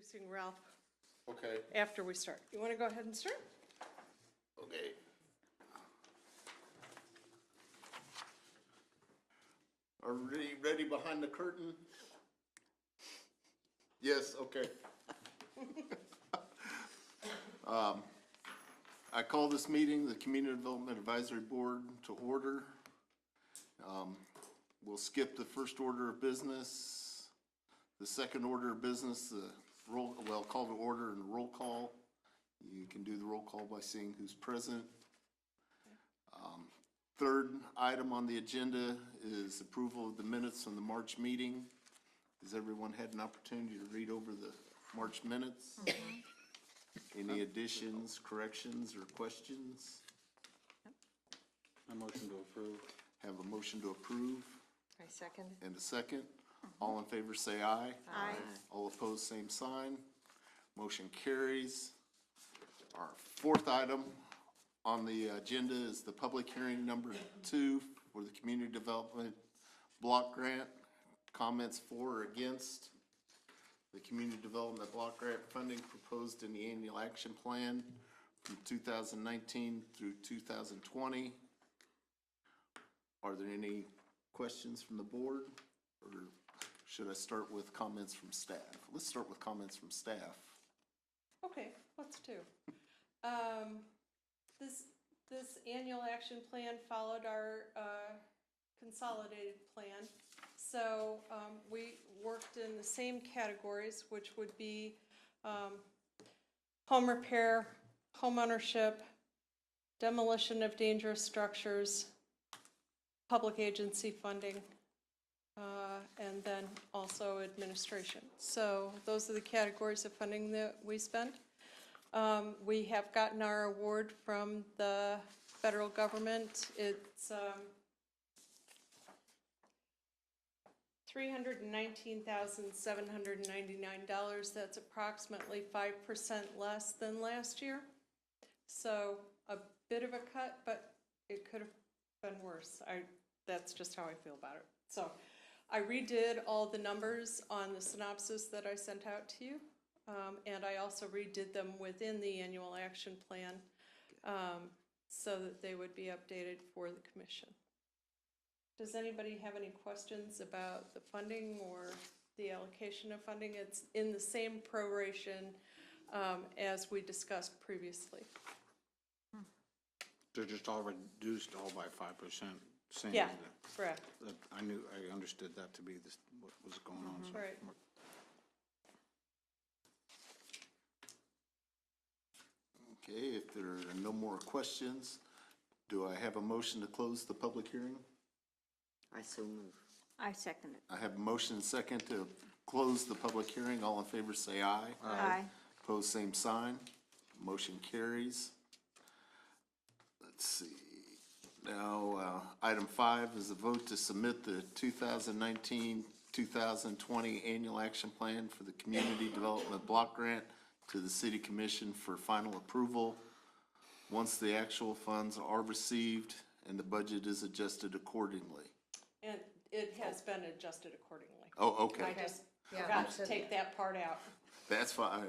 introducing Ralph Okay. after we start. You want to go ahead and start? Okay. Are we ready behind the curtain? Yes, okay. I call this meeting, the Community Development Advisory Board, to order. We'll skip the first order of business. The second order of business, call to order and roll call. You can do the roll call by seeing who's present. Third item on the agenda is approval of the minutes from the March meeting. Has everyone had an opportunity to read over the March minutes? Any additions, corrections, or questions? A motion to approve. Have a motion to approve I second. and a second. All in favor say aye. Aye. All opposed, same sign. Motion carries. Our fourth item on the agenda is the public hearing number 2 for the Community Development Block Grant. Comments for or against the Community Development Block Grant funding proposed in the Annual Action Plan from 2019 through 2020. Are there any questions from the board, or should I start with comments from staff? Let's start with comments from staff. Okay, let's do. This annual action plan followed our consolidated plan. So we worked in the same categories, which would be home repair, home ownership, demolition of dangerous structures, public agency funding, and then also administration. So those are the categories of funding that we spent. We have gotten our award from the federal government. It's $319,799. That's approximately 5% less than last year. So a bit of a cut, but it could have been worse. That's just how I feel about it. So I redid all the numbers on the synopsis that I sent out to you. And I also redid them within the annual action plan so that they would be updated for the commission. Does anybody have any questions about the funding or the allocation of funding? It's in the same proration as we discussed previously. They're just all reduced all by 5%. Same. Yeah, correct. I understood that to be what was going on. So. Right. Okay, if there are no more questions, do I have a motion to close the public hearing? I so move. I second it. I have a motion and second to close the public hearing. All in favor say aye. Aye. Opposed, same sign. Motion carries. Let's see. Now, item 5 is a vote to submit the 2019-2020 Annual Action Plan for the Community Development Block Grant to the City Commission for final approval once the actual funds are received and the budget is adjusted accordingly. And it has been adjusted accordingly. Oh, okay. I just forgot to take that part out. That's fine. I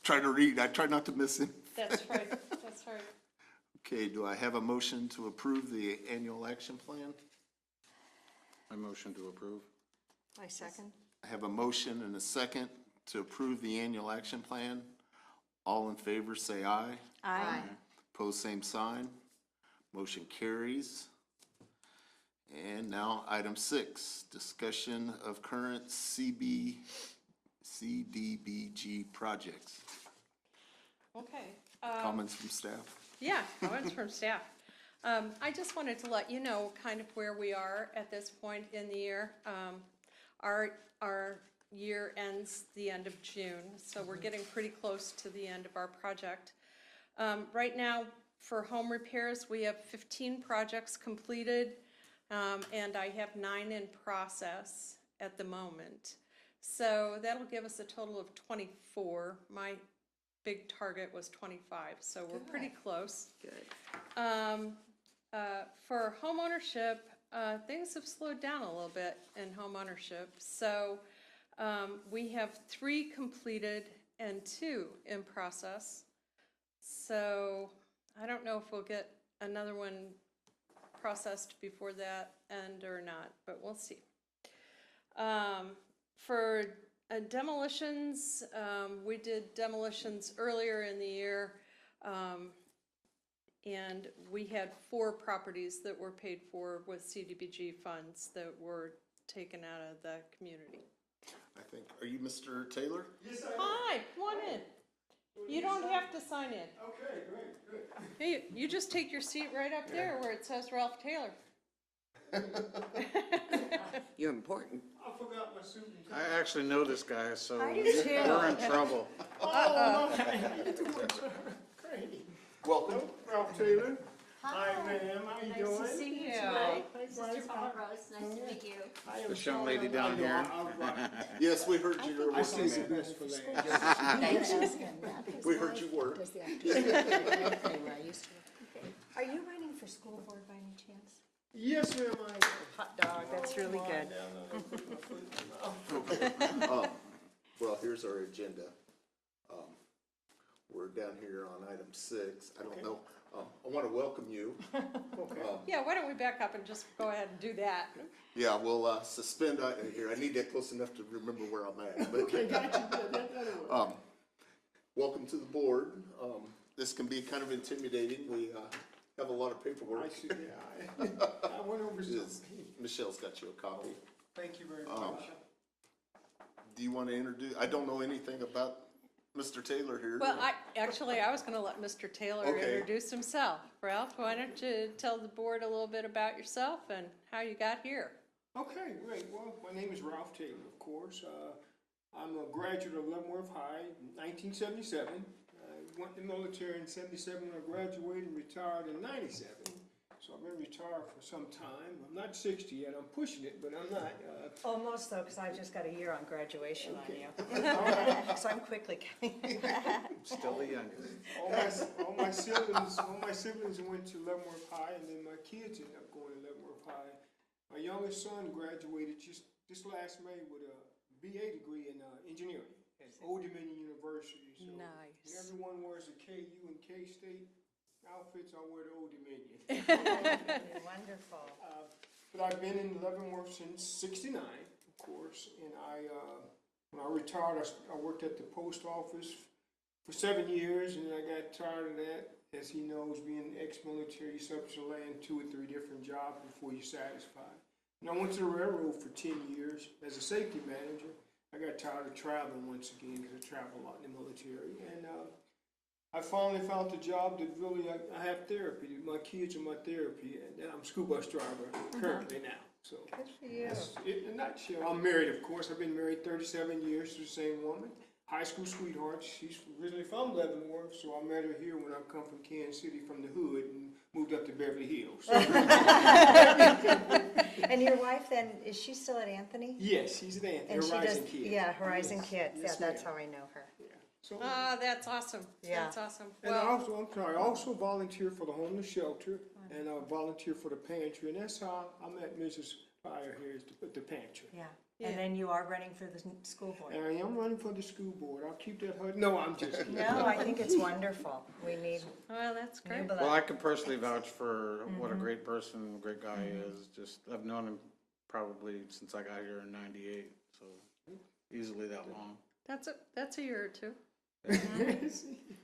try to read. I try not to miss it. That's right, that's right. Okay, do I have a motion to approve the annual action plan? I motion to approve. I second. I have a motion and a second to approve the annual action plan. All in favor say aye. Aye. Pose same sign. Motion carries. And now item 6, discussion of current CDBG projects. Okay. Comments from staff? Yeah, comments from staff. I just wanted to let you know kind of where we are at this point in the year. Our year ends the end of June, so we're getting pretty close to the end of our project. Right now, for home repairs, we have 15 projects completed, and I have 9 in process at the moment. So that'll give us a total of 24. My big target was 25, so we're pretty close. Good. For home ownership, things have slowed down a little bit in home ownership. So we have 3 completed and 2 in process. So I don't know if we'll get another one processed before that end or not, but we'll see. For demolitions, we did demolitions earlier in the year, and we had 4 properties that were paid for with CDBG funds that were taken out of the community. I think, are you Mr. Taylor? Yes, I am. Hi, come on in. You don't have to sign in. Okay, great, good. Hey, you just take your seat right up there where it says Ralph Taylor. You're important. I forgot my suit and tie. I actually know this guy, so I do too. we're in trouble. Oh, great. Welcome. Ralph Taylor. Hi, ma'am, how you doing? Nice to see you. Hi, Sister Bryce. Paula Rose, nice to meet you. I am This young sorry, lady I down know, here. Yes, we heard you I were say the working. best for last. Thanks. We heard you were. Are you running for school board by any chance? Yes, ma'am, I am. Hot dog, that's really good. Well, here's our agenda. We're down here on item 6. I don't know, I want to welcome you. Yeah, why don't we back up and just go ahead and do that? Yeah, we'll suspend here. I need that close enough to remember where I'm at. But, Okay, gotcha. That'll work. welcome to the board. This can be kind of intimidating. We have a lot of I paperwork. see, yeah, I went over Yes, something. Michelle's got you a copy. Thank you very much. Do you want to introduce? I don't know anything about Mr. Taylor here. Well, I was gonna let Mr. Taylor Okay. introduce himself. Ralph, why don't you tell the board a little bit about yourself and how you got here? Okay, great. Well, my name is Ralph Taylor, of course. I'm a graduate of Leavenworth High in 1977. I went in the military in 77 when I graduated and retired in 97. So I've been retired for some time. I'm not 60 yet. I'm pushing it, but I'm not. Almost though, because I've just got a year on graduation on you. All right. So I'm quickly coming. Still the youngest. All my siblings went to Leavenworth High, and then my kids ended up going to Leavenworth High. My youngest son graduated just last May with a BA degree in engineering at Old Dominion University. So Nice. when everyone wears the KU and K-State outfits, I wear the Old Dominion. Wonderful. But I've been in Leavenworth since '69, of course, and when I retired, I worked at the post office for 7 years, and I got tired of that. As he knows, being ex-military, you subject to land 2 or 3 different jobs before you're satisfied. And I went to the railroad for 10 years as a safety manager. I got tired of traveling once again because I travel a lot in the military, and I finally found a job that really I have therapy. My kids are my therapy, and I'm a school bus driver currently now. So Good for you. that's it in a nutshell. I'm married, of course. I've been married 37 years to the same woman. High school sweetheart. She's originally from Leavenworth, so I met her here when I come from Kansas City from the hood and moved up to Beverly Hills. So, And your wife then, is she still at Anthony? yes, she's an aunt. And she Horizon does, Kids. yeah, Horizon Yes. Kids, yeah, Yes, that's ma'am. how I know her. Yeah. So, That's awesome. Yeah. That's awesome. and I Well, also volunteer for the homeless shelter, and I volunteer for the pantry, and that's how I met Mrs. Pryor here, is the pantry. Yeah, Yeah. and then you are running for the school board. And I am running for the school board. I'll keep that HUD. No, I'm just kidding. No, I think it's wonderful. We need well, that's new great. blood. Well, I can personally vouch for what a great person, great guy is. Just, I've known him probably since I got here in '98, so easily that long. That's a year or two.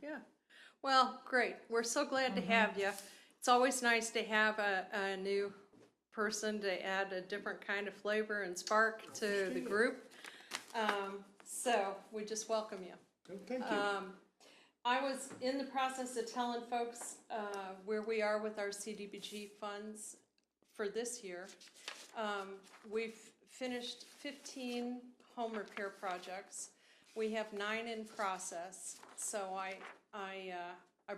Yeah. Well, great. We're so glad to have you. It's always nice to have a new person to add a different kind of flavor and spark to the group. So we just welcome you. Thank you. I was in the process of telling folks where we are with our CDBG funds for this year. We've finished 15 home repair projects. We have 9 in process, so I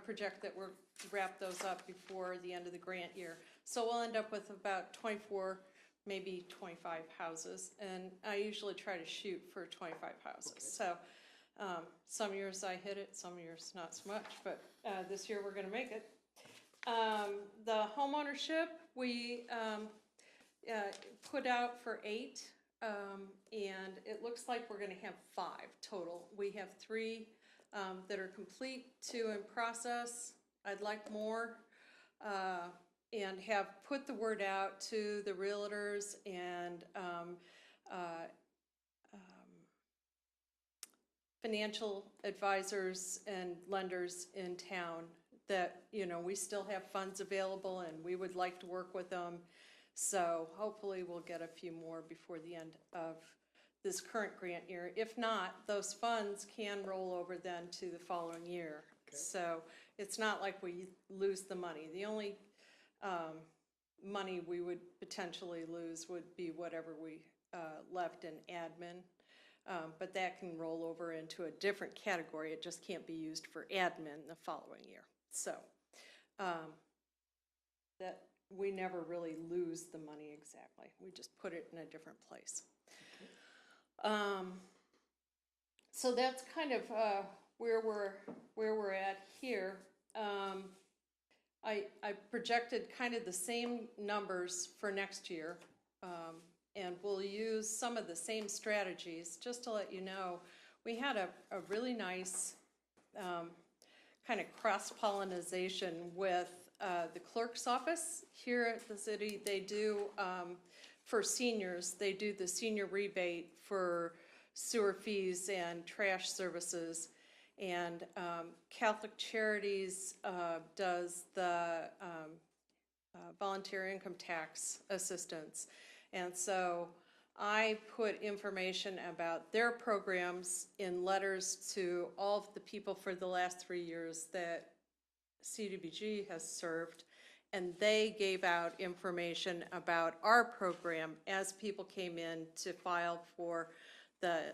project that we'll wrap those up before the end of the grant year. So we'll end up with about 24, maybe 25 houses, and I usually try to shoot for 25 houses. Okay. So some years I hit it, some years not so much, but this year we're gonna make it. The homeownership, we put out for 8 and it looks like we're gonna have 5 total. We have 3 that are complete, 2 in process. I'd like more, and have put the word out to the realtors and financial advisors and lenders in town that, you know, we still have funds available and we would like to work with them. So hopefully we'll get a few more before the end of this current grant year. If not, those funds can roll over then to the following year. So it's not like we lose the money. The only money we would potentially lose would be whatever we left in admin. But that can roll over into a different category. It just can't be used for admin the following year. So that we never really lose the money exactly. We just put it in a different place. So that's kind of where we're at here. I projected kind of the same numbers for next year. And we'll use some of the same strategies. Just to let you know, we had a really nice kind of cross-pollination with the clerk's office here at the city. They do, for seniors, they do the senior rebate for sewer fees and trash services. And Catholic Charities does the volunteer income tax assistance. And so I put information about their programs in letters to all of the people for the last 3 years that CDBG has served. And they gave out information about our program as people came in to file for the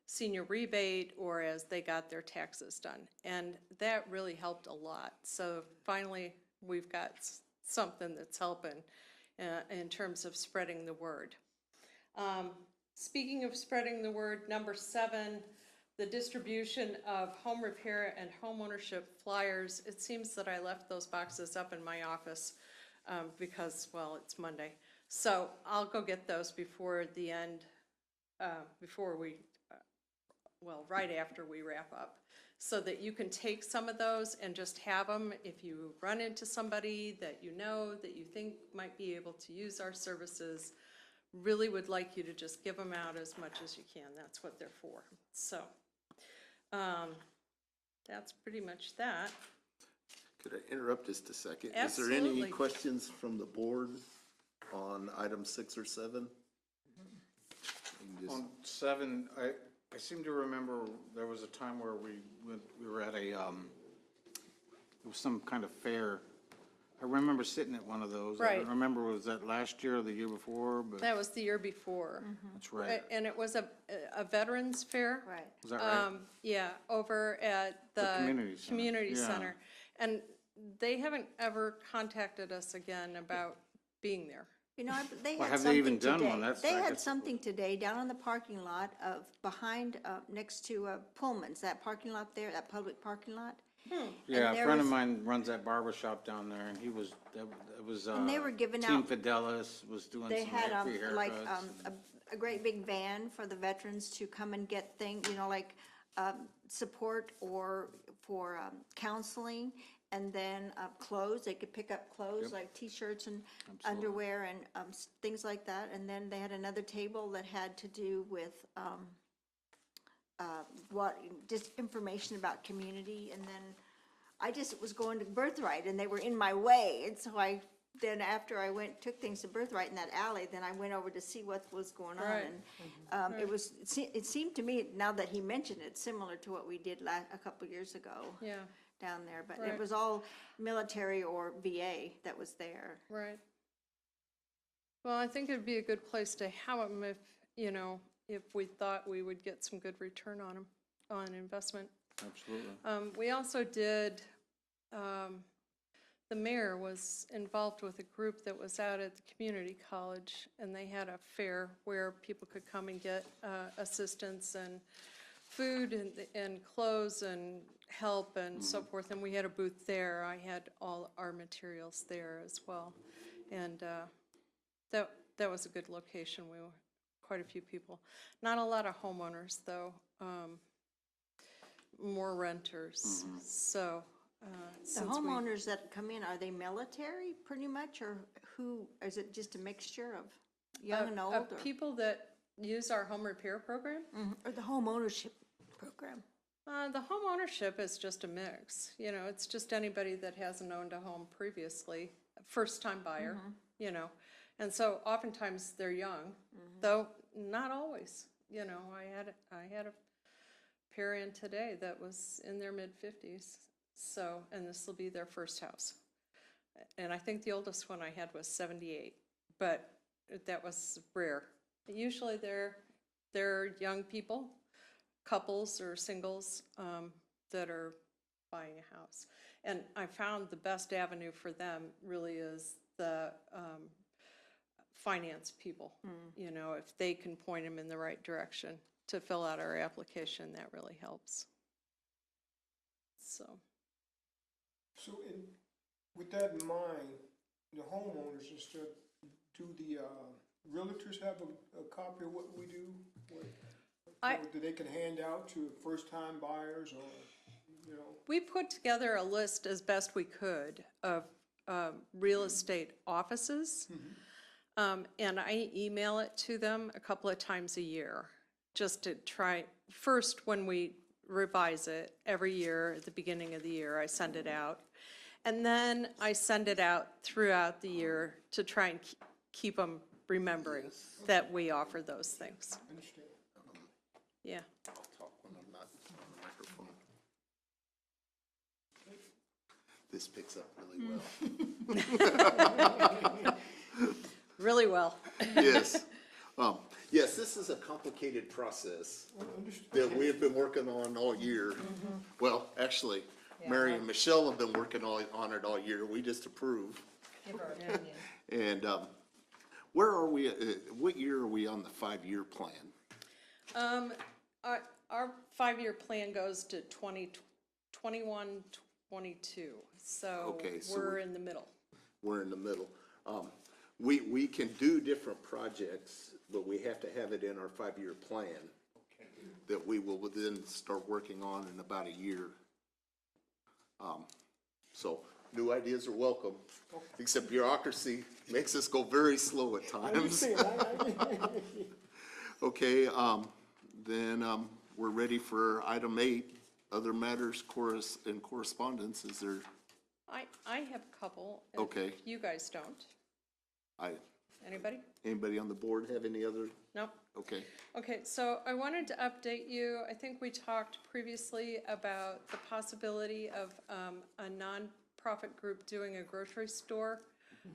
senior rebate or as they got their taxes done. And that really helped a lot. So finally, we've got something that's helping in terms of spreading the word. Speaking of spreading the word, number 7, the distribution of home repair and home ownership flyers. It seems that I left those boxes up in my office because, well, it's Monday. So I'll go get those before the end, right after we wrap up, so that you can take some of those and just have them if you run into somebody that you know that you think might be able to use our services. Really would like you to just give them out as much as you can. That's what they're for. So that's pretty much that. Could I interrupt just a second? Is there Absolutely. any questions from the board on item 6 or 7? You can just- On 7, I seem to remember there was a time where we were at it was some kind of fair. I remember sitting at one of those. I Right. don't remember, was that last year or the year before, but That was the year before. that's right. And it was a veterans fair. Right. Was that right? Yeah, over at the community center. Yeah. center. And they haven't ever contacted us again about being there. You know, they Well, had have they even something done one? today. That's- They I had guess- something today down in the parking lot of, behind, next to Pullman's, that parking lot there, that public parking lot. Yeah, a there friend of was- mine runs that barber shop down there, and it was, And they were giving Team out- Fidelis was doing They some had, free like, haircuts. a great big van for the veterans to come and get things, you know, like, support or for counseling. And then clothes, they could pick up clothes, like T-shirts and underwear and things like that. And then they had another table that had to do with just information about community. And then I just was going to Birthright and they were in my way. And so then after I took things to Birthright in that alley, then I went over to see what was going on. Right. And it seemed to me, now that he mentioned it, similar to what we did a couple years ago Yeah, down there, but Right. it was all military or VA that was there. right. Well, I think it'd be a good place to have them if, you know, if we thought we would get some good return on them, on investment. Absolutely. We also did, the mayor was involved with a group that was out at the community college, and they had a fair where people could come and get assistance and food and clothes and help and so forth. And we had a booth there. I had all our materials there as well. And that was a good location. quite a few people. Not a lot of homeowners, though, more renters. So, The since we. homeowners that come in, are they military pretty much, or who, is it just a mixture of young and old? Or People that use our home repair program. Or the home ownership program? The home ownership is just a mix, you know, it's just anybody that hasn't owned a home previously, first-time buyer, you know. And so oftentimes they're young, though not always, you know. I had a pair in today that was in their mid-50s, so, and this will be their first house. And I think the oldest one I had was 78, but that was rare. Usually they're young people, couples or singles that are buying a house. And I found the best avenue for them really is the finance people. You know, if they can point them in the right direction to fill out our application, that really helps. So, With that in mind, the homeowners and stuff, do the realtors have a copy of what we do? Or do they can hand out to first-time buyers or, you know? we put together a list as best we could of real estate offices. And I email it to them a couple of times a year, just to try, first when we revise it every year, at the beginning of the year, I send it out. And then I send it out throughout the year to try and keep them remembering that we offer those things. Understand. Yeah. I'll talk when I'm not on the microphone. This picks up really well. Really well. Yes. Yes, this is a complicated process that we have been working on all year. Well, actually, Mary and Michelle have been working on it all year. We just approve. Give our opinion. And where are we, what year are we on the 5-year plan? Our 5-year plan goes to 2021, 22. So Okay, so we're in the middle. We're in the middle. We can do different projects, but we have to have it in our 5-year plan that we will then start working on in about a year. So new ideas are welcome, except bureaucracy makes us go very slow at times. Okay, then we're ready for item 8, other matters and correspondence. Is there, I have a couple. if Okay. You guys don't. Anybody? anybody on the board have any other? Nope. Okay, Okay, so I wanted to update you. I think we talked previously about the possibility of a nonprofit group doing a grocery store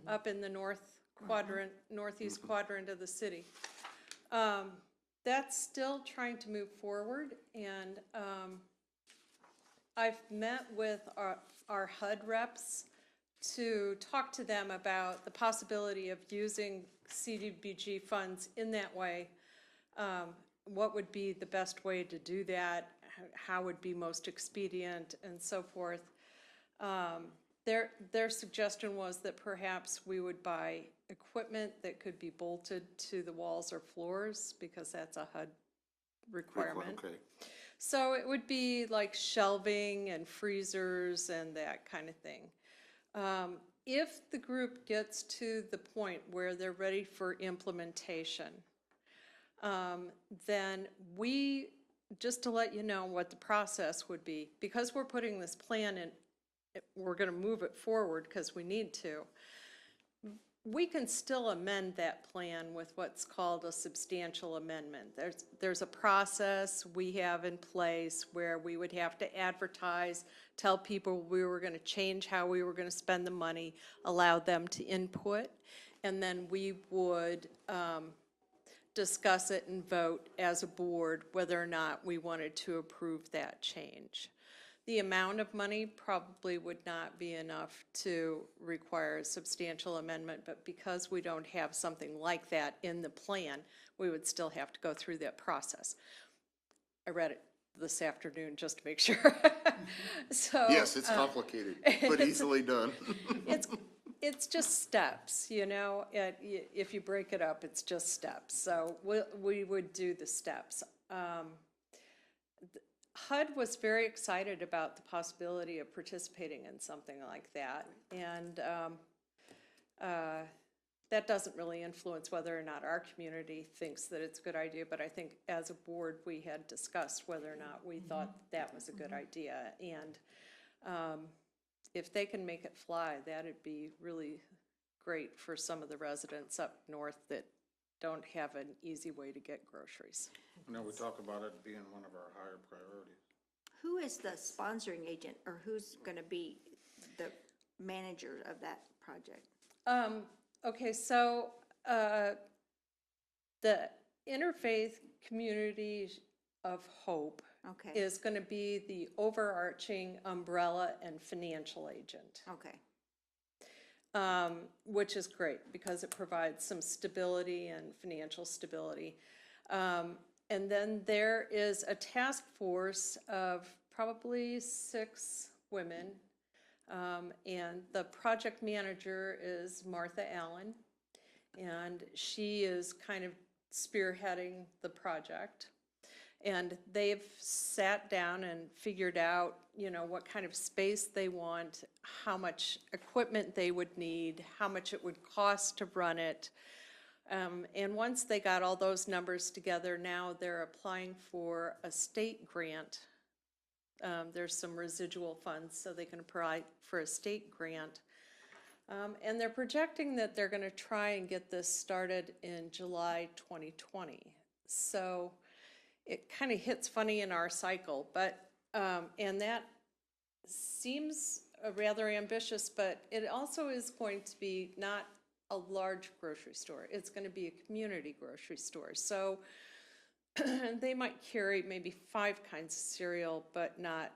up in the northeast quadrant of the city. That's still trying to move forward, and I've met with our HUD reps to talk to them about the possibility of using CDBG funds in that way. What would be the best way to do that? How would be most expedient, and so forth. Their suggestion was that perhaps we would buy equipment that could be bolted to the walls or floors, because that's a HUD requirement. okay. So it would be like shelving and freezers and that kind of thing. If the group gets to the point where they're ready for implementation, then we, just to let you know what the process would be, because we're putting this plan in, we're going to move it forward because we need to. We can still amend that plan with what's called a substantial amendment. There's a process we have in place where we would have to advertise, tell people we were going to change how we were going to spend the money, allow them to input, and then we would discuss it and vote as a board whether or not we wanted to approve that change. The amount of money probably would not be enough to require a substantial amendment, but because we don't have something like that in the plan, we would still have to go through that process. I read it this afternoon just to make sure. So Yes, it's complicated, but easily done. it's just steps, you know, if you break it up, it's just steps, so we would do the steps. HUD was very excited about the possibility of participating in something like that, and that doesn't really influence whether or not our community thinks that it's a good idea, but I think as a board, we had discussed whether or not we thought that was a good idea, and if they can make it fly, that'd be really great for some of the residents up north that don't have an easy way to get groceries. I know we talk about it being one of our higher priorities. Who is the sponsoring agent, or who's gonna be the manager of that project? Okay, so the Interfaith Community of Hope Okay, is going to be the overarching umbrella and financial agent, okay, which is great because it provides some stability and financial stability. And then there is a task force of probably 6 women, and the project manager is Martha Allen, and she is kind of spearheading the project. And they've sat down and figured out, you know, what kind of space they want, how much equipment they would need, how much it would cost to run it. And once they got all those numbers together, now they're applying for a state grant. There's some residual funds, so they can apply for a state grant. And they're projecting that they're going to try and get this started in July 2020. So it kind of hits funny in our cycle, but, and that seems rather ambitious, but it also is going to be not a large grocery store. It's going to be a community grocery store. So they might carry maybe 5 kinds of cereal, but not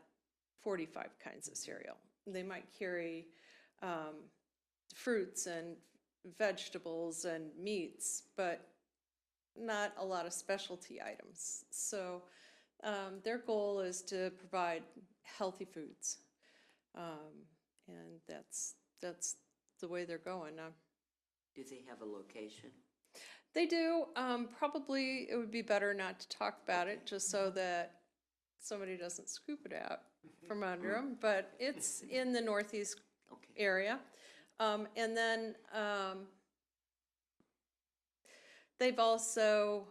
45 kinds of cereal. They might carry fruits and vegetables and meats, but not a lot of specialty items. So their goal is to provide healthy foods. And that's the way they're going. Do they have a location? They do. Probably it would be better not to talk about it just so that somebody doesn't scoop it out from under them. But it's in the northeast Okay. area. And then they've also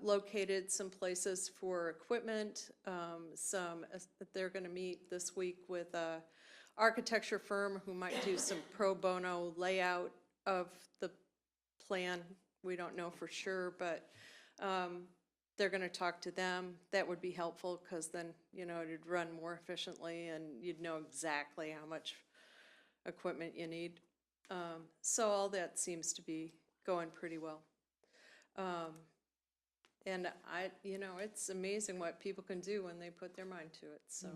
located some places for equipment. They're going to meet this week with a architecture firm who might do some pro bono layout of the plan. We don't know for sure, but they're going to talk to them. That would be helpful because then, you know, it'd run more efficiently and you'd know exactly how much equipment you need. So all that seems to be going pretty well. And you know, it's amazing what people can do when they put their mind to it. So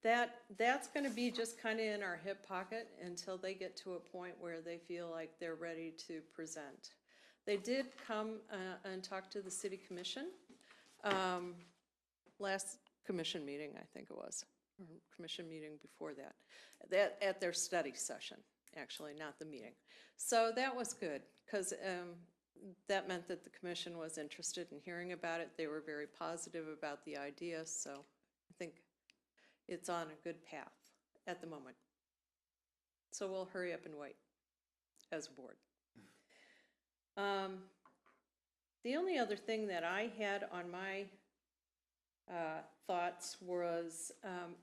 that's going to be just kind of in our hip pocket until they get to a point where they feel like they're ready to present. They did come and talk to the city commission last commission meeting, I think it was, or commission meeting before that, at their study session, actually, not the meeting. So that was good because that meant that the commission was interested in hearing about it. They were very positive about the idea, so I think it's on a good path at the moment. So we'll hurry up and wait as a board. The only other thing that I had on my thoughts was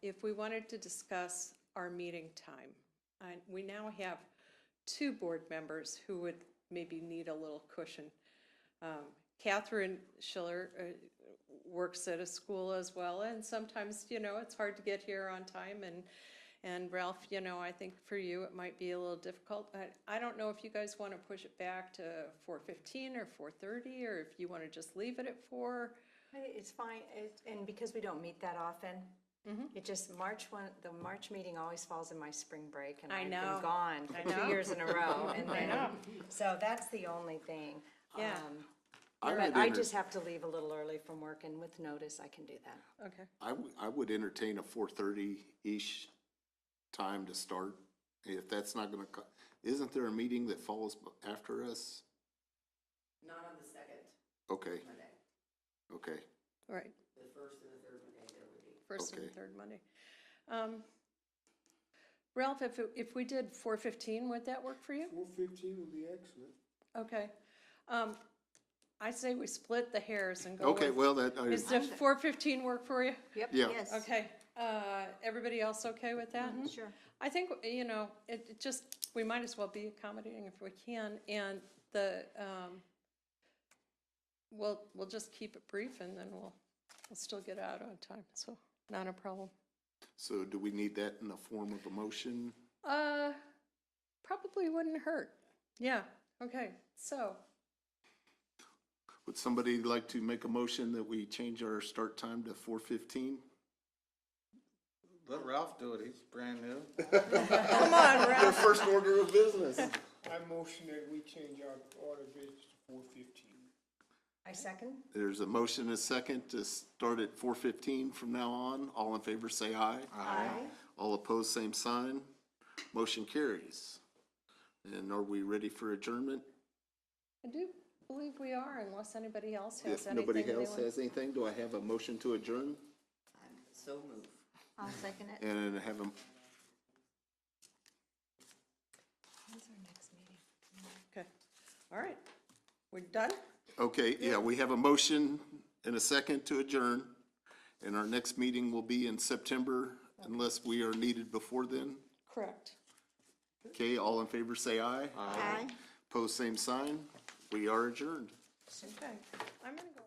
if we wanted to discuss our meeting time. We now have 2 board members who would maybe need a little cushion. Catherine Schiller works at a school as well, and sometimes, you know, it's hard to get here on time, and Ralph, you know, I think for you it might be a little difficult. I don't know if you guys want to push it back to 4:15 or 4:30, or if you want to just leave it at 4. It's fine, and because we don't meet that often, it just, the March meeting always falls in my spring break, and I I've know. been gone I for know. 2 years in a row, and then, so that's the only thing. Yeah. But I just have to leave a little early from work, and with notice, I can do that. Okay. I would entertain a 4:30-ish time to start? If that's not gonna, isn't there a meeting that follows after us? Not on the second Okay, Monday, okay. Right, the first and the third Monday there would be. first and Okay. third Monday. Ralph, if we did 4:15, would that work for you? 4:15 would be excellent. Okay. I say we split the hairs and go Okay, with, well, that, is the 4:15 work for you? Yep. yeah, Yes. Okay, everybody else okay with that? Sure. I think, you know, it just, we might as well be accommodating if we can, and we'll just keep it brief, and then we'll still get out on time, so not a problem. so do we need that in the form of a motion? Probably wouldn't hurt. Yeah, okay, so, Would somebody like to make a motion that we change our start time to 4:15? Let Ralph do it, he's brand new. come on, Your Ralph. first order of business. I motion that we change our order of business to 4:15. I second. There's a motion and a second to start at 4:15 from now on. All in favor, say aye. Aye. All opposed, same sign. Motion carries. And are we ready for adjournment? I do believe we are, unless anybody else has If anything. nobody they else want- has anything, do I have a motion to adjourn? So move. I'll second it. And have a, When's our next meeting? Okay, all right, we're done? okay, yeah, we have a motion and a second to adjourn. And our next meeting will be in September unless we are needed before then. Correct. Okay, all in favor, say aye. Aye. Pose same sign. We are adjourned. Okay, I'm gonna go.